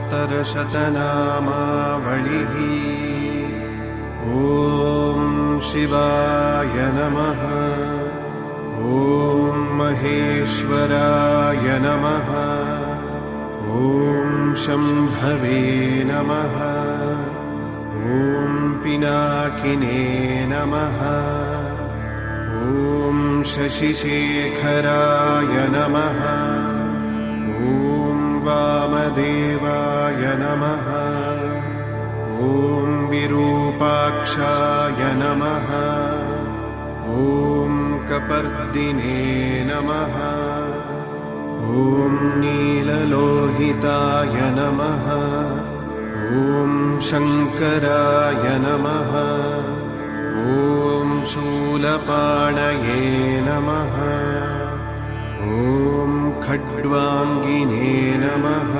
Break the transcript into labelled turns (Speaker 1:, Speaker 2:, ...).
Speaker 1: अष्टोत्तरशतनामावलिः। ॐ शिवाय नमः। ॐ महेश्वराय नमः। ॐ शम्भवे नमः। ॐ पिनाकिने नमः। ॐ शशिशेखराय नमः। ॐ वामदेवाय नमः। ॐ विरूपाक्षाय नमः। ॐ कपर्दिने नमः। ॐ नीललोहिताय नमः। ॐ शङ्कराय नमः। ॐ शूलपाणये नमः। ॐ खड्वाङ्गिने नमः।